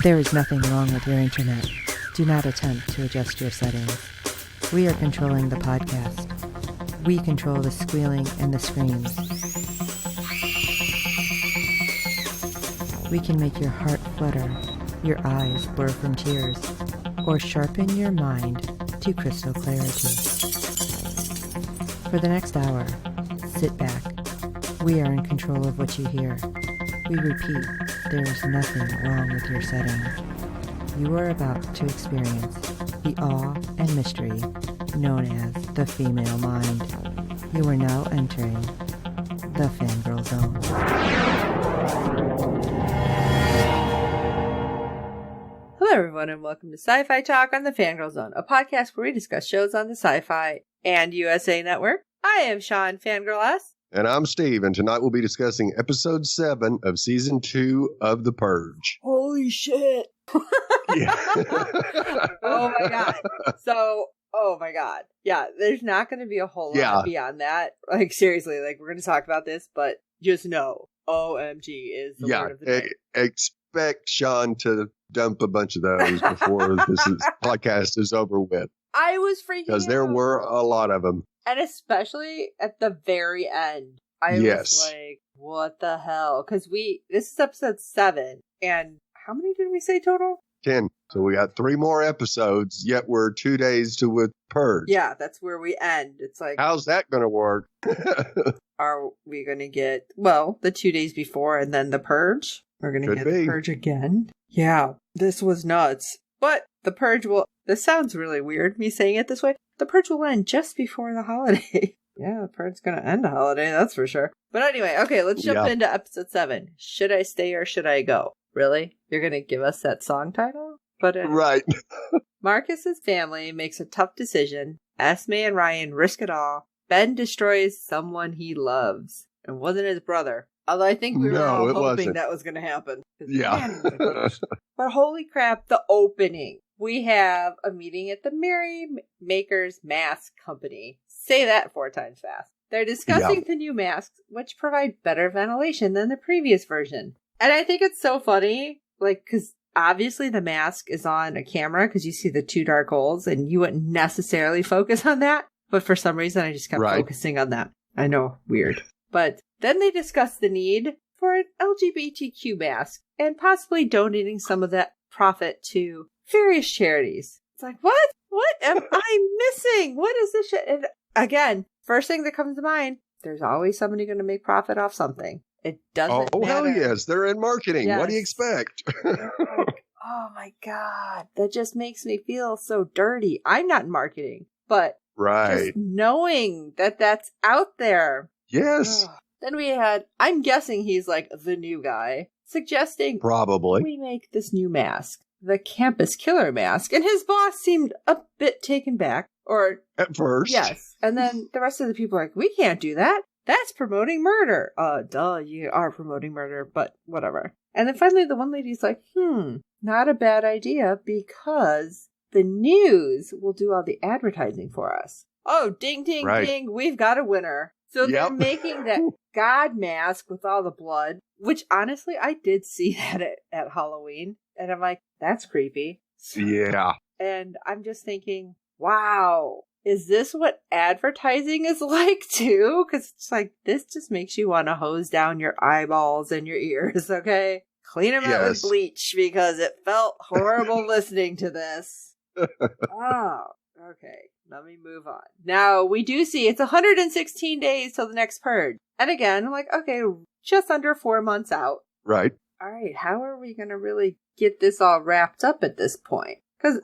There is nothing wrong with your internet. Do not attempt to adjust your settings. We are controlling the podcast. We control the squealing and the screams. We can make your heart flutter, your eyes blur from tears, or sharpen your mind to crystal clarity. For the next hour, sit back. We are in control of what you hear. We repeat, there is nothing wrong with your settings. You are about to experience the awe and mystery known as the female mind. You are now entering the Fangirl Zone. Hello everyone and welcome to SyFy Talk on the Fangirl Zone, a podcast where we discuss shows on the SyFy and USA Network. I am Sean, Fangirl S. And I'm Steve, and tonight we'll be discussing episode 7 of season 2 of The Purge. Holy shit. Yeah. Oh my god. So, oh my god. Yeah, there's not going to be a whole lot beyond that. Like, seriously, like, we're going to talk about this, but just know, OMG is the word of the day. Expect Sean to dump a bunch of those before podcast is over with. I was freaking out. Because there were a lot of them. And especially at the very end. I was like, what the hell? Because this is episode 7. And how many did we say total? 10. So we got 3 more episodes, yet we're 2 days to with Purge. Yeah, that's where we end. It's like, how's that going to work? Are we going to get, the 2 days before and then the Purge? We're going to get the Purge again? Yeah, this was nuts. But the Purge this sounds really weird, me saying it this way. The Purge will end just before the holiday. Yeah, the Purge's going to end a holiday, that's for sure. But anyway, okay, let's jump into episode 7. Should I stay or should I go? Really? You're going to give us that song title? But right. Marcus's family makes a tough decision. Esme and Ryan risk it all. Ben destroys someone he loves. It wasn't his brother. Although I think we were all hoping that was going to happen. Yeah. But holy crap, the opening. We have a meeting at the Merry Makers Mask Company. Say that 4 times fast. They're discussing the new masks, which provide better ventilation than the previous version. And I think it's so funny, because obviously the mask is on a camera because you see the 2 dark holes and you wouldn't necessarily focus on that. But for some reason, I just kept focusing on that. I know, weird. But then they discuss the need for an LGBTQ mask and possibly donating some of that profit to various charities. It's like, what? What am I missing? What is this shit? And again, first thing that comes to mind, there's always somebody going to make profit off something. It doesn't matter. Hell yes. They're in marketing. Yes. What do you expect? Oh my God. That just makes me feel so dirty. I'm not in marketing, but just knowing that that's out there. Yes. Then we had, I'm guessing he's like the new guy, suggesting probably we make this new mask, the campus killer mask. And his boss seemed a bit taken back. Or at first. Yes. And then the rest of the people are like, we can't do that. That's promoting murder. Duh, you are promoting murder, but whatever. And then finally the one lady's like, not a bad idea because the news will do all the advertising for us. Oh, ding, ding, ding. We've got a winner. So they're making that God mask with all the blood, which honestly, I did see that at Halloween. And I'm like, that's creepy. Yeah. And I'm just thinking, wow, is this what advertising is like too? Because it's like, this just makes you want to hose down your eyeballs and your ears, okay? Clean them out with bleach because it felt horrible listening to this. Oh, okay. Let me move on. Now, we do see it's 116 days till the next Purge. And again, I'm like, okay, just under 4 months out. Right. All right, how are we going to really get this all wrapped up at this point? Because,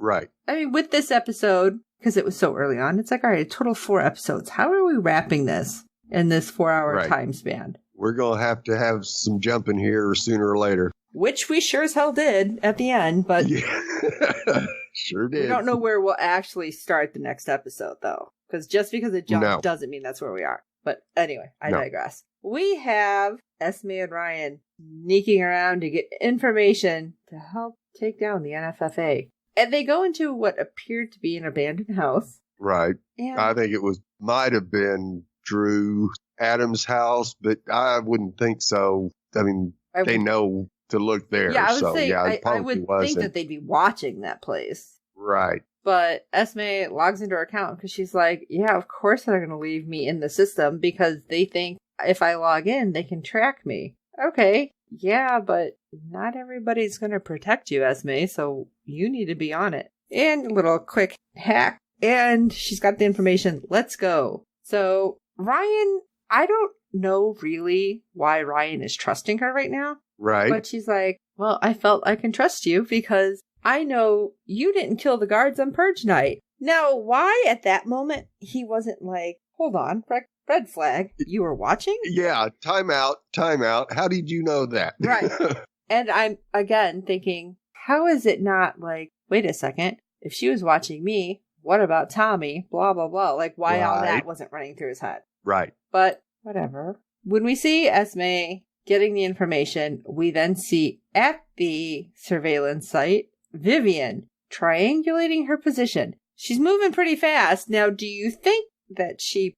I mean, with this episode, because it was so early on, it's like, all right, a total of 4 episodes. How are we wrapping this in this 4-hour time span? We're going to have some jumping here sooner or later. Which we sure as hell did at the end, but... Sure did. We don't know where we'll actually start the next episode, though. Because just because it jumped doesn't mean that's where we are. But anyway, I digress. We have Esme and Ryan sneaking around to get information to help take down the NFFA. And they go into what appeared to be an abandoned house. Right. And I think it might have been Drew Adams' house, but I wouldn't think so. I mean, they know to look there. Yeah, I would so, say, yeah, it I probably would think wasn't. that they'd be watching that place. Right. But Esme logs into her account because she's like, yeah, of course they're going to leave me in the system because they think if I log in, they can track me. Okay, yeah, but not everybody's going to protect you, Esme, so you need to be on it. And a little quick hack. And she's got the information. Let's go. So Ryan, I don't know really why Ryan is trusting her right now. Right. But she's like, well, I felt I can trust you because I know you didn't kill the guards on Purge night. Now, why at that moment he wasn't like, hold on, red flag, you were watching? Yeah, time out. How did you know that? Right. And I'm, again, thinking, how is it not like, wait a second, if she was watching me, what about Tommy? Blah, blah, blah. Like, why all that wasn't running through his head? Right. But whatever. When we see Esme getting the information, we then see at the surveillance site, Vivian triangulating her position. She's moving pretty fast. Now, do you think that she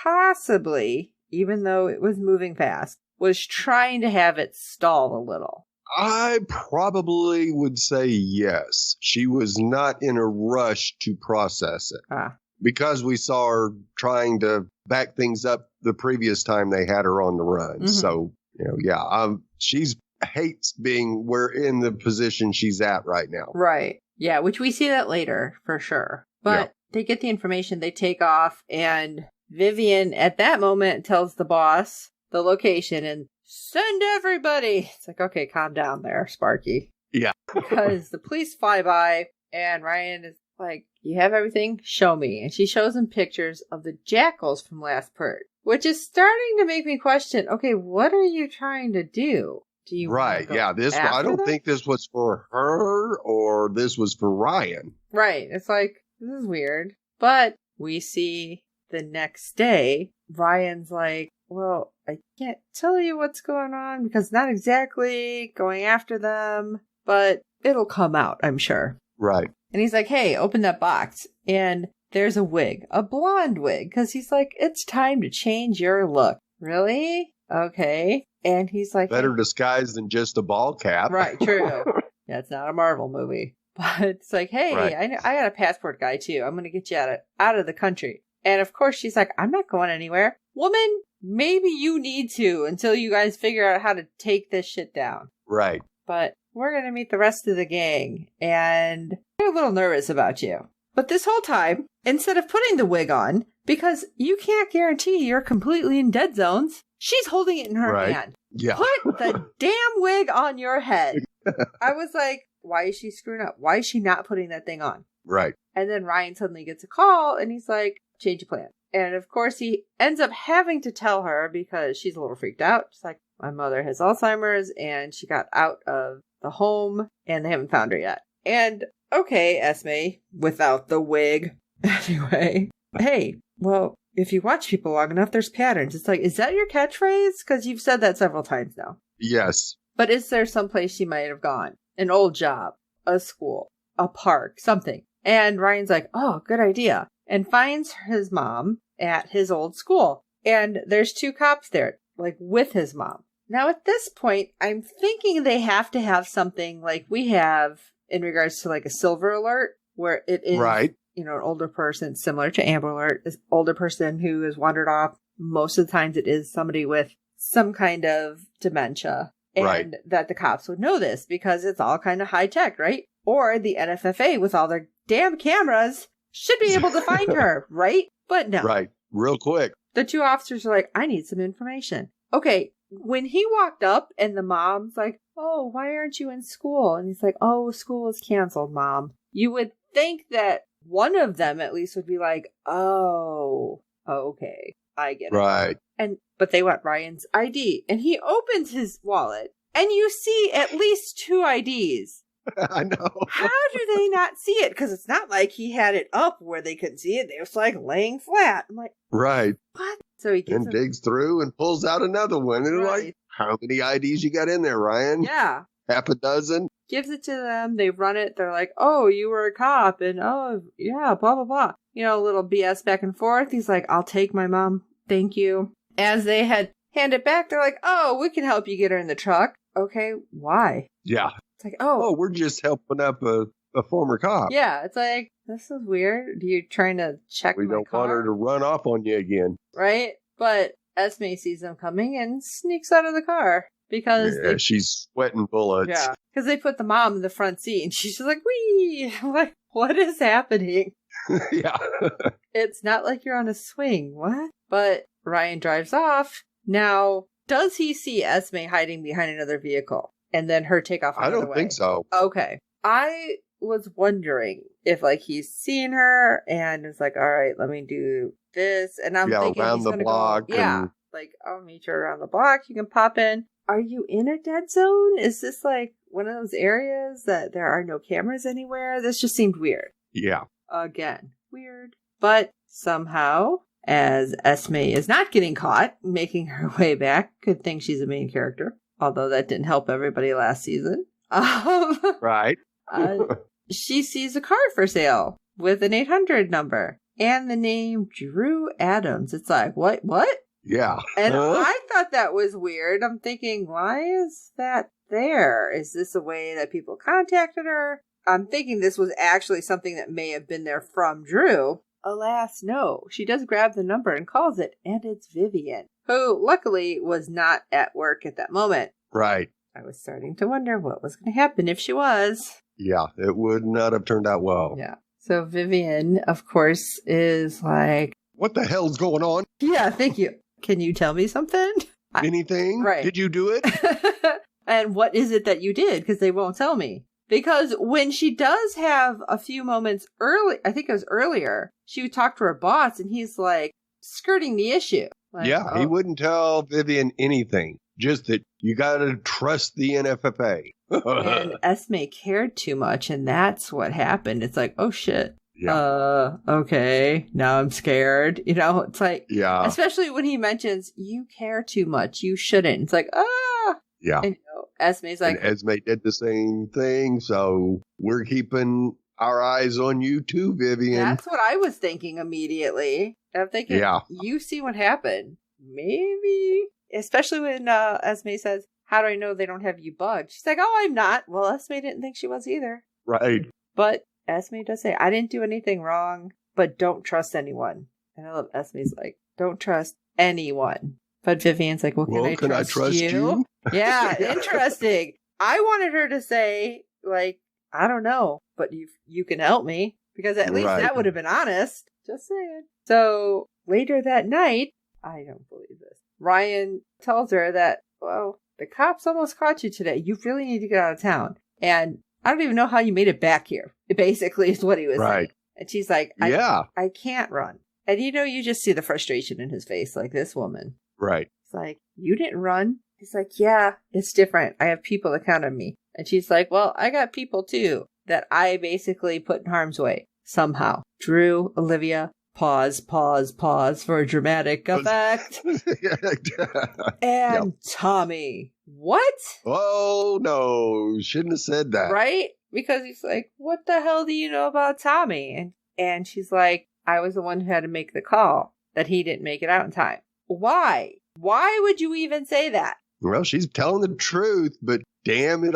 possibly, even though it was moving fast, was trying to have it stall a little? I probably would say yes. She was not in a rush to process it. Because we saw her trying to back things up the previous time they had her on the run. Mm-hmm. So, she's hates being in the position she's at right now. Right. Yeah, which we see that later for sure. But they get the information, they take off, and Vivian at that moment tells the boss the location and send everybody. It's like, okay, calm down there, Sparky. Yeah. Because the police fly by and Ryan is like, you have everything? Show me. And she shows him pictures of the jackals from last Purge, which is starting to make me question, okay, what are you trying to do? Do you right. Yeah. I don't think this was for her or this was for Ryan. Right. It's like, this is weird. But we see the next day, Ryan's like, well, I can't tell you what's going on because not exactly going after them, but it'll come out, I'm sure. Right. And he's like, hey, open that box. And there's a wig, a blonde wig, because he's like, it's time to change your look. Really? Okay. And he's like, better disguised than just a ball cap. Right, true. Yeah, it's not a Marvel movie. But it's like, hey, right. I got a passport guy too. I'm going to get you out of the country. And of course, she's like, I'm not going anywhere. Woman, maybe you need to until you guys figure out how to take this shit down. Right. But we're going to meet the rest of the gang. And they're a little nervous about you. But this whole time, instead of putting the wig on, because you can't guarantee you're completely in dead zones, she's holding it in her hand. Yeah. Put the damn wig on your head. I was like, why is she screwing up? Why is she not putting that thing on? Right. And then Ryan suddenly gets a call and he's like, change of plan. And of course he ends up having to tell her because she's a little freaked out. She's like, my mother has Alzheimer's and she got out of the home and they haven't found her yet. And okay, Esme, without the wig. Anyway, hey, well, if you watch people long enough, there's patterns. It's like, is that your catchphrase? Because you've said that several times now. Yes. But is there someplace she might have gone? An old job, a school, a park, something. And Ryan's like, oh, good idea. And finds his mom at his old school. And there's 2 cops there, like with his mom. Now at this point, I'm thinking they have to have something like we have in regards to like a silver alert, where it is, right. An older person, similar to Amber Alert, is older person who has wandered off. Most of the times it is somebody with some kind of dementia. And that the cops would know this because it's all kind of high tech, right? Or the NFFA with all their damn cameras should be able to find her, right? But no. Right. Real quick. The 2 officers are like, I need some information. Okay. When he walked up and the mom's like, oh, why aren't you in school? And he's like, oh, school is canceled, Mom. You would think that one of them at least would be like, oh, okay. I get it. Right. But they want Ryan's ID. And he opens his wallet and you see at least 2 IDs. I know. How do they not see it? Because it's not like he had it up where they couldn't see it. It was like laying flat. I'm like, right. What? So he gets digs through and pulls out another one. And like, how many IDs you got in there, Ryan? Yeah. Half a dozen? Gives it to them. They run it. They're like, oh, you were a cop. And oh, yeah, blah, blah, blah. A little BS back and forth. He's like, I'll take my mom. Thank you. As they had hand it back, they're like, oh, we can help you get her in the truck. okay, why? Yeah. It's like, Oh, we're just helping up a former cop. Yeah, it's like, this is weird. You're trying to check We my don't car? want her to run off on you again. Right? But Esme sees them coming and sneaks out of the car because she's sweating bullets. Yeah, because they put the mom in the front seat and she's just like, wee! I'm like, what is happening? Yeah. It's not like you're on a swing. What? But Ryan drives off. Now, does he see Esme hiding behind another vehicle and then her take off another way? I don't think so. Okay. I was wondering if, like, he's seen her and is like, all right, let me do this. And I'm thinking around he's the going to block. go, like, I'll meet you around the block. You can pop in. Are you in a dead zone? Is this, like, one of those areas that there are no cameras anywhere? This just seemed weird. Yeah. Again, weird. But somehow, as Esme is not getting caught, making her way back, good thing she's a main character, although that didn't help everybody last season. Right. She sees a car for sale with an 800 number and the name Drew Adams. It's like, what? Yeah. And I thought that was weird. I'm thinking, why is that there? Is this a way that people contacted her? I'm thinking this was actually something that may have been there from Drew. Alas, no. She does grab the number and calls it, and it's Vivian, who luckily was not at work at that moment. Right. I was starting to wonder what was going to happen if she was. Yeah, it would not have turned out well. Yeah. So Vivian, of course, is like, what the hell's going on? Yeah, thank you. Can you tell me something? Anything? Right. Did you do it? And what is it that you did? Because they won't tell me. Because when she does have a few moments early, I think it was earlier, she would talk to her boss and he's like skirting the issue. Like, he wouldn't tell Vivian anything. Just that you got to trust the NFFA. And Esme cared too much, and that's what happened. It's like, oh shit. Yeah. Okay. Now I'm scared. You know, it's like, yeah. Especially when he mentions you care too much. You shouldn't. It's like, Yeah. And, Esme's like, and Esme did the same thing. So we're keeping our eyes on you too, Vivian. That's what I was thinking immediately. I'm thinking, you see what happened. Maybe. Especially when Esme says, how do I know they don't have you bugged? She's like, oh, I'm not. Well, Esme didn't think she was either. Right. But Esme does say, I didn't do anything wrong, but don't trust anyone. And I love Esme's like, don't trust anyone. But Vivian's like, well, can I trust you? Yeah, interesting. I wanted her to say, like, I don't know, but you can help me. Because at least that would have been honest. Just saying. So later that night, I don't believe this. Ryan tells her that, well, the cops almost caught you today. You really need to get out of town. And I don't even know how you made it back here. It basically is what he was saying. And she's like, I can't run. And you just see the frustration in his face, like this woman. Right. It's like, you didn't run. He's like, yeah, it's different. I have people that count on me. And she's like, well, I got people too that I basically put in harm's way somehow. Drew, Olivia, pause for a dramatic effect. And Tommy. What? Oh, no. Shouldn't have said that. Right? Because he's like, what the hell do you know about Tommy? And she's like, I was the one who had to make the call that he didn't make it out in time. Why? Why would you even say that? Well, she's telling the truth, but damn it,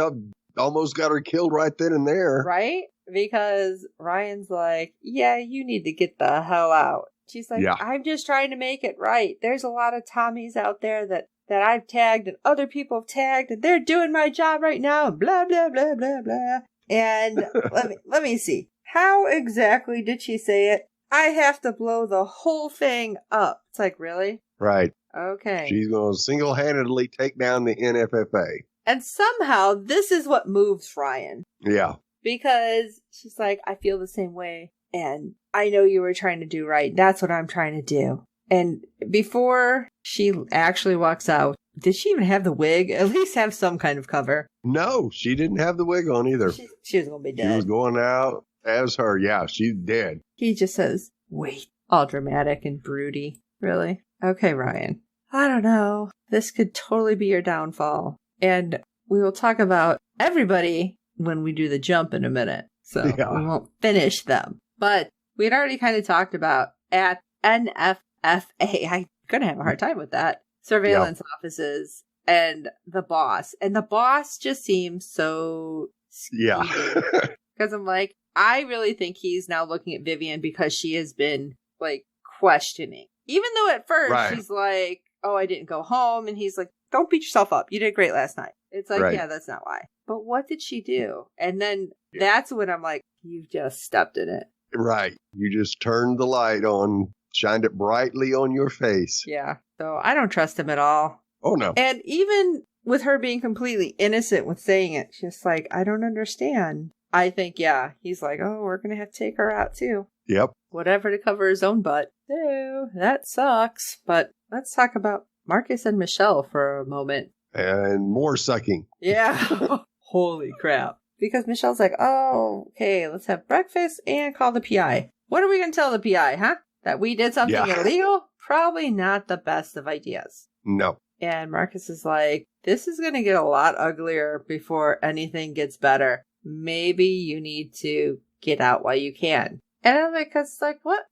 almost got her killed right then and there. Right? Because Ryan's like, yeah, you need to get the hell out. She's like, I'm just trying to make it right. There's a lot of Tommies out there that I've tagged and other people have tagged and they're doing my job right now. Blah, blah, blah, blah, blah. And let me see. How exactly did she say it? I have to blow the whole thing up. It's like, really? Right. Okay. She's going to single-handedly take down the NFFA. And somehow this is what moves Ryan. Yeah. Because she's like, I feel the same way. And I know you were trying to do right. That's what I'm trying to do. And before she actually walks out, did she even have the wig? At least have some kind of cover. No, she didn't have the wig on either. She was going to be dead. She was going out as her. Yeah, she's dead. He just says, wait. All dramatic and broody. Really? Okay, Ryan. I don't know. This could totally be your downfall. And we will talk about everybody when we do the jump in a minute. So we won't finish them. But we had already kind of talked about at NFFA. I'm going to have a hard time with that. Surveillance offices. and the boss. And the boss just seems so Yeah. Because I'm like, I really think he's now looking at Vivian because she has been, like, questioning. Even though at first she's like, oh, I didn't go home. And he's like, don't beat yourself up. You did great last night. It's like, yeah, that's not why. But what did she do? And then that's when I'm like, you've just stepped in it. Right. You just turned the light on, shined it brightly on your face. Yeah. So I don't trust him at all. Oh, no. And even with her being completely innocent with saying it, she's like, I don't understand. I think, he's like, oh, we're going to have to take her out too. Yep. Whatever to cover his own butt. So that sucks. But let's talk about Marcus and Michelle for a moment. And more sucking. Yeah. Holy crap. Because Michelle's like, oh, okay, let's have breakfast and call the PI. What are we going to tell the PI, huh? That we did something illegal? Probably not the best of ideas. No. And Marcus is like, this is going to get a lot uglier before anything gets better. Maybe you need to get out while you can. And I'm like, cause like, what?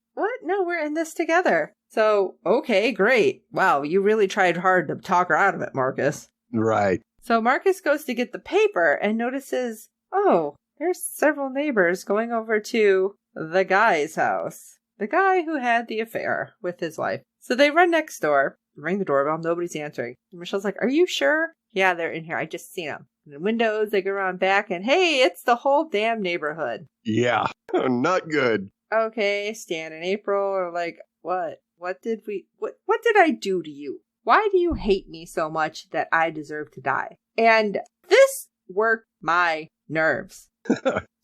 No, we're in this together. So, okay, great. Wow, you really tried hard to talk her out of it, Marcus. Right. So Marcus goes to get the paper and notices, oh, there's several neighbors going over to the guy's house. The guy who had the affair with his wife. So they run next door, ring the doorbell, nobody's answering. And Michelle's like, are you sure? Yeah, they're in here. I just seen them. In the windows, they go around back and hey, it's the whole damn neighborhood. Yeah, not good. Okay, Stan and April are like, what? What did I do to you? Why do you hate me so much that I deserve to die? And this worked my nerves.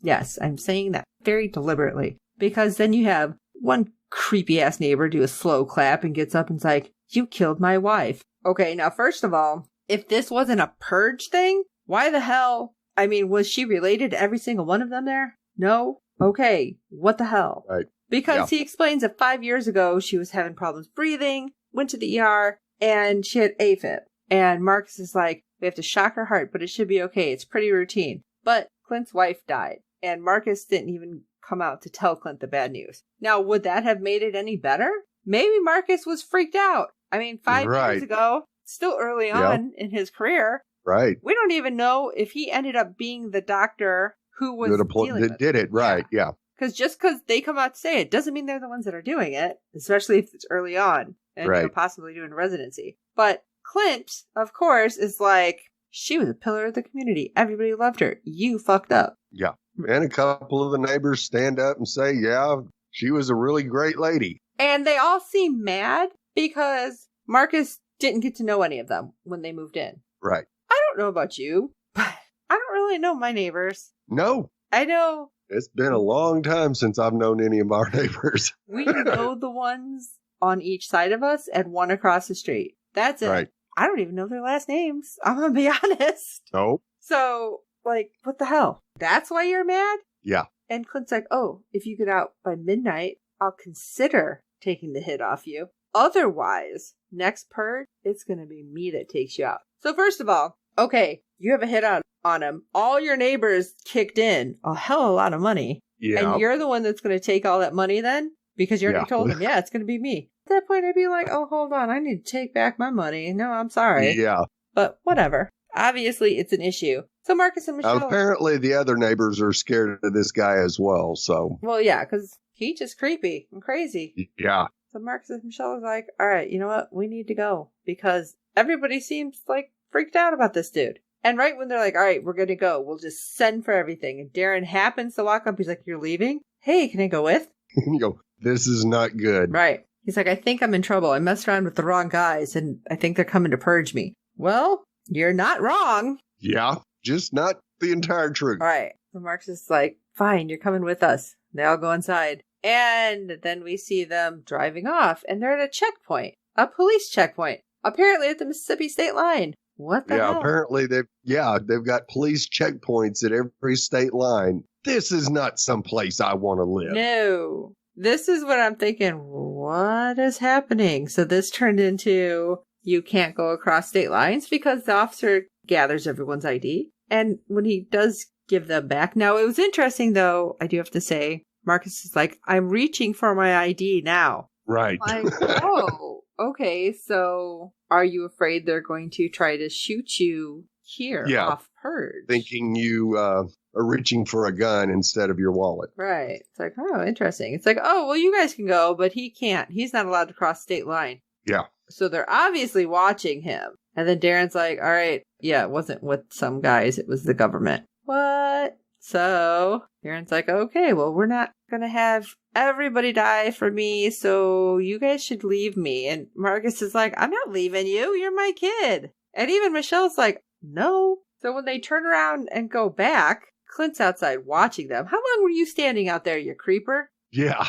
Yes, I'm saying that very deliberately. Because then you have one creepy ass neighbor do a slow clap and gets up and's like, you killed my wife. Okay, now first of all, if this wasn't a purge thing, why the hell? I mean, was she related to every single one of them there? No? Okay, what the hell? Right. Because he explains that 5 years ago, she was having problems breathing, went to the ER, and she had AFib. And Marcus is like, we have to shock her heart, but it should be okay. It's pretty routine. But Clint's wife died, and Marcus didn't even come out to tell Clint the bad news. Now, would that have made it any better? Maybe Marcus was freaked out. I mean, 5 years ago, still early on in his career. Right. We don't even know if he ended up being the doctor who was dealing with it. Did it, right, yeah. Because just because they come out to say it doesn't mean they're the ones that are doing it, especially if it's early on and possibly doing residency. But Clint, of course, is like, she was a pillar of the community. Everybody loved her. You fucked up. Yeah. And a couple of the neighbors stand up and say, yeah, she was a really great lady. And they all seem mad because Marcus didn't get to know any of them when they moved in. Right. I don't know about you, but I don't really know my neighbors. No. I know. It's been a long time since I've known any of our neighbors. We know the ones on each side of us and one across the street. That's it. Right. I don't even know their last names. I'm going to be honest. Nope. So, like, what the hell? That's why you're mad? Yeah. And Clint's like, oh, if you get out by midnight, I'll consider taking the hit off you. Otherwise, next purge, it's going to be me that takes you out. So first of all, okay, you have a hit on him. All your neighbors kicked in a hell of a lot of money. Yeah. And you're the one that's going to take all that money then? Because you already told him, yeah, it's going to be me. At that point, I'd be like, oh, hold on. I need to take back my money. No, I'm sorry. Yeah. But whatever. Obviously, it's an issue. So Marcus and Michelle... Apparently, the other neighbors are scared of this guy as well, so... Well, yeah, because he's just creepy and crazy. Yeah. So Marcus and Michelle are like, all right, you know what? We need to go. Because everybody seems like freaked out about this dude. And right when they're like, all right, we're going to go. We'll just send for everything. And Darren happens to walk up. He's like, you're leaving? Hey, can I go with? You go, this is not good. Right. He's like, I think I'm in trouble. I messed around with the wrong guys, and I think they're coming to purge me. Well, you're not wrong. Yeah, just not the entire truth. All right. So Marcus is like, fine, you're coming with us. They all go inside. And then we see them driving off, and they're at a checkpoint, a police checkpoint, apparently at the Mississippi state line. What the hell? Yeah, apparently they've got police checkpoints at every state line. This is not someplace I want to live. No. This is what I'm thinking. What is happening? So this turned into you can't go across state lines because the officer gathers everyone's ID. And when he does give them back. Now, it was interesting, though, I do have to say, Marcus is like, I'm reaching for my ID now. Right. Like, oh, okay, so are you afraid they're going to try to shoot you here off Purge? Thinking you are reaching for a gun instead of your wallet. Right. It's like, oh, interesting. It's like, oh, well, you guys can go, but he can't. He's not allowed to cross state line. Yeah. So they're obviously watching him. And then Darren's like, all right, yeah, it wasn't with some guys. It was the government. What? So Darren's like, okay, well, we're not going to have everybody die for me, so you guys should leave me. And Marcus is like, I'm not leaving you. You're my kid. And even Michelle's like, no. So when they turn around and go back, Clint's outside watching them. How long were you standing out there, you creeper? Yeah,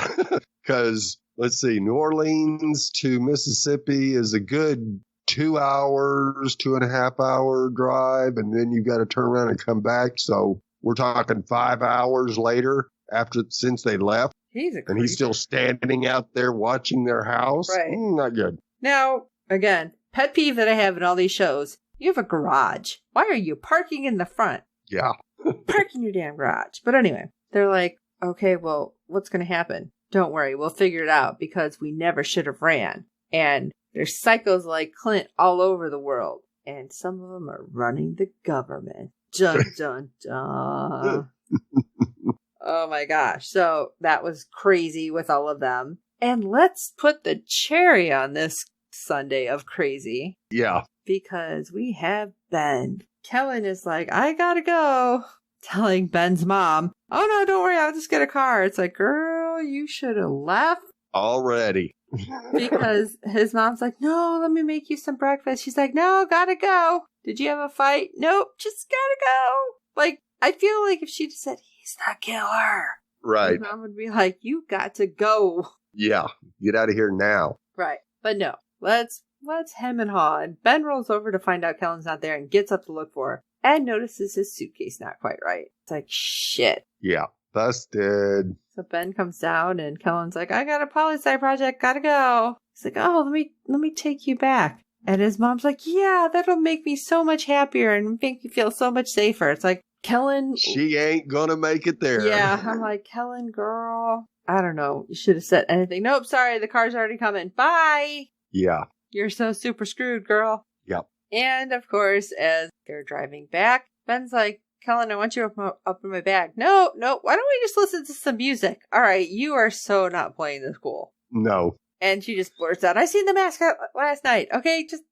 because let's see, New Orleans to Mississippi is a good 2 hours, 2.5 hour drive, and then you got to turn around and come back. So we're talking 5 hours later since they left. And he's still standing out there watching their house. Right. Not good. Now, again, pet peeve that I have in all these shows, you have a garage. Why are you parking in the front? Yeah. Park in your damn garage. But anyway, they're like, okay, well, what's going to happen? Don't worry, we'll figure it out because we never should have ran. And there's psychos like Clint all over the world. And some of them are running the government. Dun, dun, dun. Oh my gosh. So that was crazy with all of them. And let's put the cherry on this Sunday of crazy. Yeah. Because we have Ben. Kellen is like, I gotta go. Telling Ben's mom, oh no, don't worry, I'll just get a car. It's like, girl, you should have left already. Because his mom's like, no, let me make you some breakfast. She's like, no, gotta go. Did you have a fight? Nope, just gotta go. Like, I feel like if she just said, he's the killer. Right. His mom would be like, you got to go. Yeah, get out of here now. Right. But no, let's hem and haw. And Ben rolls over to find out Kellen's not there and gets up to look for her and notices his suitcase not quite right. It's like, shit. Yeah, busted. So Ben comes down and Kellen's like, I got a poli-sci project, gotta go. He's like, oh, let me take you back. And his mom's like, yeah, that'll make me so much happier and make me feel so much safer. It's like, Kellen. She ain't gonna make it there. Yeah, I'm like, Kellen, girl. I don't know. You should have said anything. Nope, sorry, the car's already coming. Bye. Yeah. You're so super screwed, girl. Yep. And of course, as they're driving back, Ben's like, Kellen, I want you up in my bag. No, why don't we just listen to some music? All right, you are so not playing this cool. No. And she just blurts out, I seen the mask last night. Okay, just,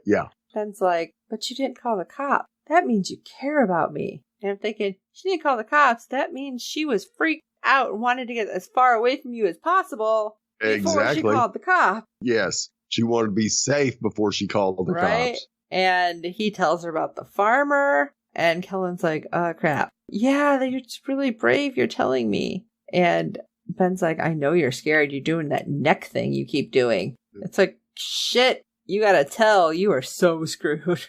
Yeah. Ben's like, but you didn't call the cop. That means you care about me. And I'm thinking, she didn't call the cops. That means she was freaked out and wanted to get as far away from you as possible before she called the cop. Yes. She wanted to be safe before she called the cops. And he tells her about the farmer. And Kellen's like, crap. Yeah, you're just really brave. You're telling me. And Ben's like, I know you're scared. You're doing that neck thing you keep doing. It's like, shit. You gotta tell. You are so screwed.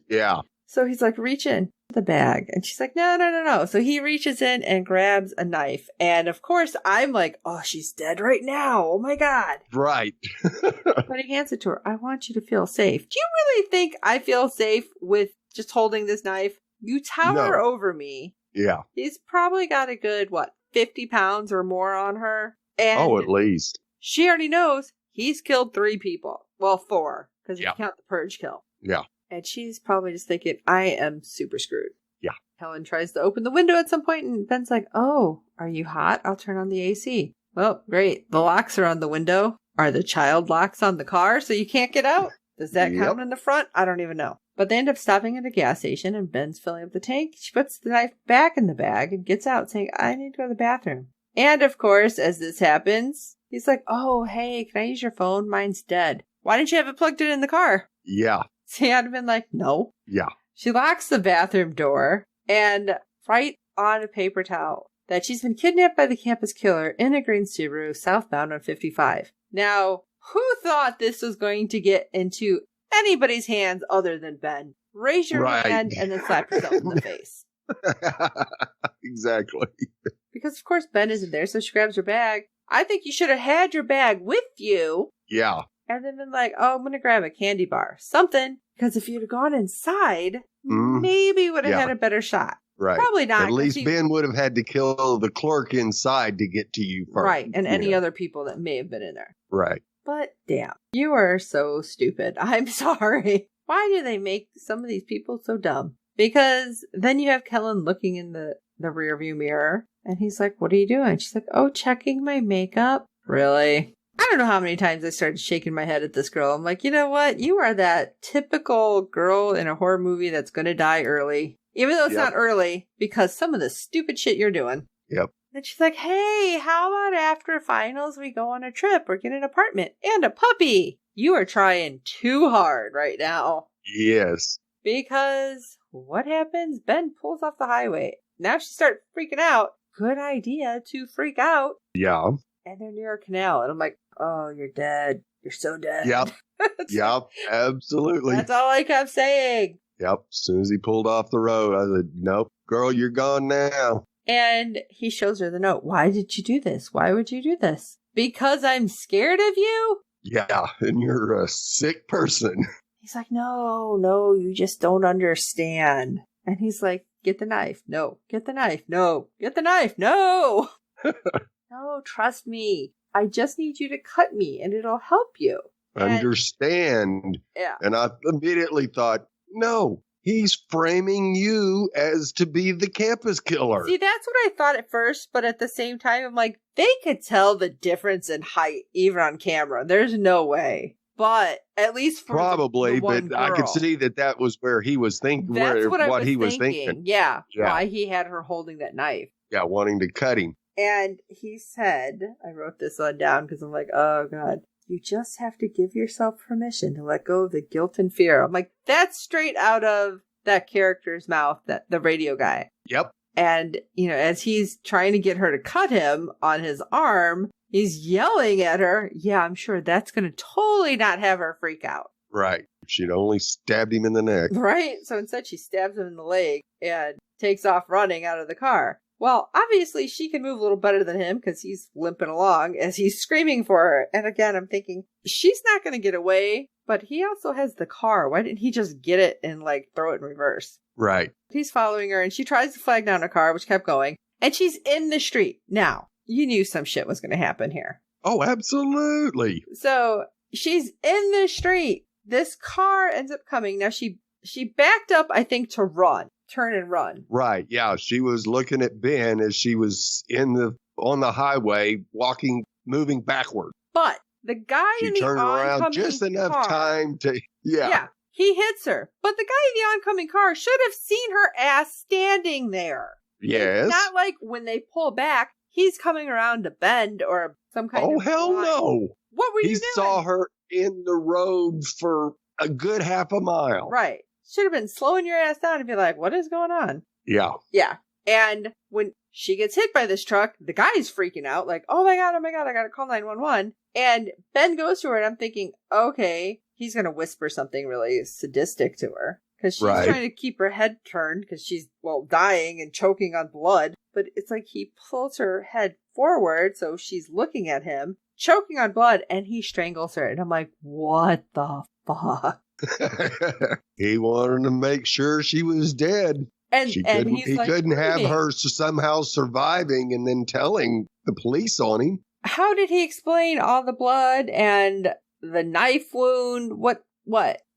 Yeah. So he's like, reach in the bag. And she's like, no. So he reaches in and grabs a knife. And of course, I'm like, oh, she's dead right now. Oh my God. Right. But he hands it to her. I want you to feel safe. Do you really think I feel safe with just holding this knife? You tower over me. Yeah. He's probably got a good, 50 pounds or more on her. And at least. She already knows he's killed 3 people. Well, 4, because you count the Purge kill. Yeah. And she's probably just thinking, I am super screwed. Yeah. Helen tries to open the window at some point, and Ben's like, oh, are you hot? I'll turn on the AC. Well, great. The locks are on the window. Are the child locks on the car so you can't get out? Does that count in the front? I don't even know. But they end up stopping at a gas station, and Ben's filling up the tank. She puts the knife back in the bag and gets out, saying, I need to go to the bathroom. And, of course, as this happens, he's like, oh, hey, can I use your phone? Mine's dead. Why didn't you have it plugged in the car? Yeah. So he had been like, no. Yeah. She locks the bathroom door and writes on a paper towel that she's been kidnapped by the campus killer in a green Subaru southbound on 55. Now, who thought this was going to get into anybody's hands other than Ben? Raise your hand and then slap yourself in the face. Exactly. Because, of course, Ben isn't there, so she grabs her bag. I think you should have had your bag with you. Yeah. And then been like, oh, I'm going to grab a candy bar. Something. Because if you'd have gone inside, maybe would have had a better shot. Right. Probably not. At least Ben would have had to kill the clerk inside to get to you first. Right. And any other people that may have been in there. Right. But damn, you are so stupid. I'm sorry. Why do they make some of these people so dumb? Because then you have Kellen looking in the rearview mirror and he's like, what are you doing? She's like, oh, checking my makeup. Really? I don't know how many times I started shaking my head at this girl. I'm like, you know what? You are that typical girl in a horror movie that's going to die early. Even though it's not early, because some of the stupid shit you're doing. Yep. And she's like, hey, how about after finals we go on a trip or get an apartment and a puppy? You are trying too hard right now. Yes. Because what happens? Ben pulls off the highway. Now she starts freaking out. Good idea to freak out. Yeah. And they're near a canal. And I'm like, oh, you're dead. You're so dead. Yep. Yep. Absolutely. That's all I kept saying. Yep. As soon as he pulled off the road, I said, nope, girl, you're gone now. And he shows her the note. Why did you do this? Why would you do this? Because I'm scared of you? Yeah. And you're a sick person. He's like, no, you just don't understand. And he's like, get the knife. No. Get the knife. No. Get the knife. No. No, trust me. I just need you to cut me and it'll help you. Understand. Yeah. And I immediately thought, no, he's framing you as to be the campus killer. See, that's what I thought at first, but at the same time, I'm like, they could tell the difference in height even on camera. There's no way. But at least for probably, the one but I girl, could see that was where he was thinking. That's what he was thinking. Yeah, why he had her holding that knife. Yeah, wanting to cut him. And he said, I wrote this one down because I'm like, oh God, you just have to give yourself permission to let go of the guilt and fear. I'm like, that's straight out of that character's mouth, that the radio guy. Yep. And, you know, as he's trying to get her to cut him on his arm, he's yelling at her. Yeah, I'm sure that's going to totally not have her freak out. Right. She'd only stabbed him in the neck. Right. So instead she stabs him in the leg and takes off running out of the car. Well, obviously she can move a little better than him because he's limping along as he's screaming for her. And again, I'm thinking, she's not going to get away, but he also has the car. Why didn't he just get it and like throw it in reverse? Right. He's following her and she tries to flag down her car, which kept going. And she's in the street. Now, you knew some shit was going to happen here. Oh, absolutely. So she's in the street. This car ends up coming. Now she backed up, I think, to turn and run. Right. Yeah. She was looking at Ben as she was on the highway, moving backward. But the guy in the oncoming car, she turned around just enough time to, Yeah. He hits her. But the guy in the oncoming car should have seen her ass standing there. Yes. It's not like when they pull back, he's coming around to bend or some kind of... Oh, hell line. no. What were you doing? He saw her in the road for a good half a mile. Right. Should have been slowing your ass down and be like, what is going on? Yeah. Yeah. And when she gets hit by this truck, the guy's freaking out like, oh my God, I got to call 911. And Ben goes to her and I'm thinking, okay, he's going to whisper something really sadistic to her. Because she's trying to keep her head turned because she's, dying and choking on blood. But it's like he pulls her head forward so she's looking at him, choking on blood, and he strangles her. And I'm like, what the fuck? He wanted to make sure she was dead. And he like, couldn't have her somehow surviving and then telling the police on him. How did he explain all the blood and the knife wound? What?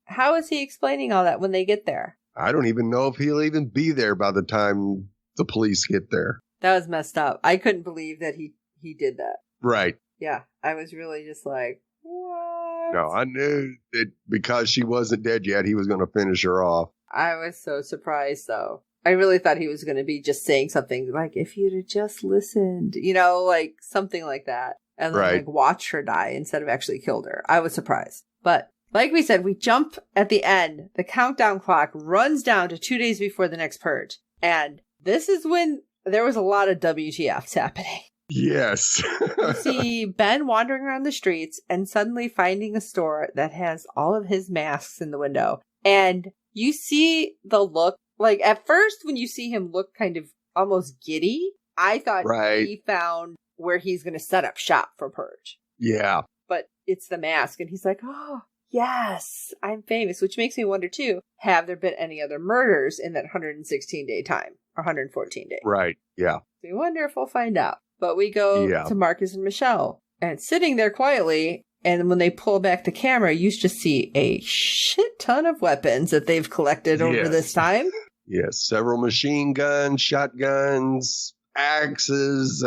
How is he explaining all that when they get there? I don't even know if he'll even be there by the time the police get there. That was messed up. I couldn't believe that he did that. Right. Yeah. I was really just like, what? No, I knew that because she wasn't dead yet, he was going to finish her off. I was so surprised, though. I really thought he was going to be just saying something like, if you'd have just listened, like something like that. And then like watch her die instead of actually killed her. I was surprised. But like we said, we jump at the end. The countdown clock runs down to 2 days before the next purge. And this is when there was a lot of WTFs happening. Yes. You see Ben wandering around the streets and suddenly finding a store that has all of his masks in the window. And you see the look, like at first when you see him look kind of almost giddy, I thought he found where he's going to set up shop for Purge. Yeah. But it's the mask. And he's like, oh, yes, I'm famous. Which makes me wonder, too, have there been any other murders in that 116-day time? or 114 days. Right. Yeah. We wonder if we'll find out. But we go to Marcus and Michelle, and sitting there quietly, and when they pull back the camera, you just see a shit ton of weapons that they've collected over this time. Yes, several machine guns, shotguns, axes.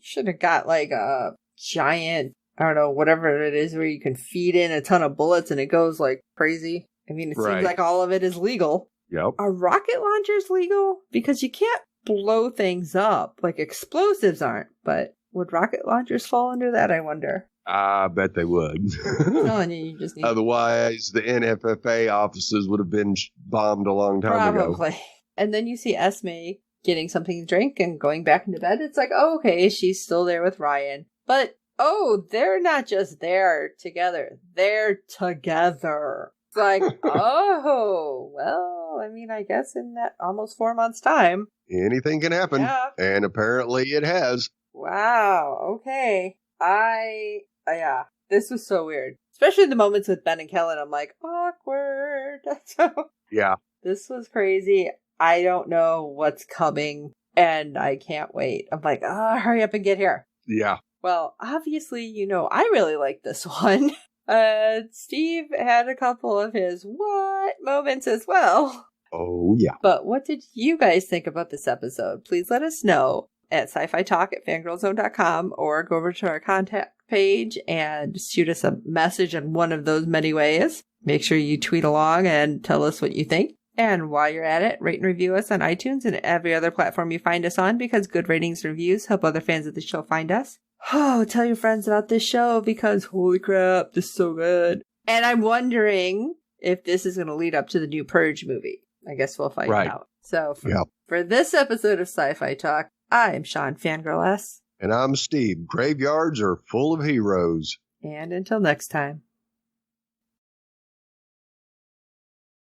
Should have got like a giant, I don't know, whatever it is where you can feed in a ton of bullets and it goes like crazy. I mean, it seems like all of it is legal. Yep. Are rocket launchers legal? Because you can't blow things up. Like explosives aren't, but would rocket launchers fall under that, I wonder? I bet they would. You just need Otherwise, the NFFA offices would have been bombed a long time ago. Probably. And then you see Esme getting something to drink and going back into bed. It's like, oh, okay, she's still there with Ryan. But, oh, they're not just there together. They're together. It's like, oh, well, I mean, I guess in that almost 4 months' time. Anything can happen. Yeah. And apparently it has. Wow. Okay. Yeah. This was so weird. Especially the moments with Ben and Kellen. I'm like, awkward. Yeah. This was crazy. I don't know what's coming. And I can't wait. I'm like, hurry up and get here. Yeah. Well, obviously, I really like this one. Steve had a couple of his what moments as well. Oh, yeah. But what did you guys think about this episode? Please let us know at SyFyTalk@fangirlzone.com or go over to our contact page and shoot us a message in one of those many ways. Make sure you tweet along and tell us what you think. And while you're at it, rate and review us on iTunes and every other platform you find us on, because good ratings and reviews help other fans of the show find us. Oh, tell your friends about this show because holy crap, this is so good. And I'm wondering if this is going to lead up to the new Purge movie. I guess we'll find out. So for this episode of SyFy Talk, I'm Sean Fangirl S. And I'm Steve. Graveyards are full of heroes. And until next time.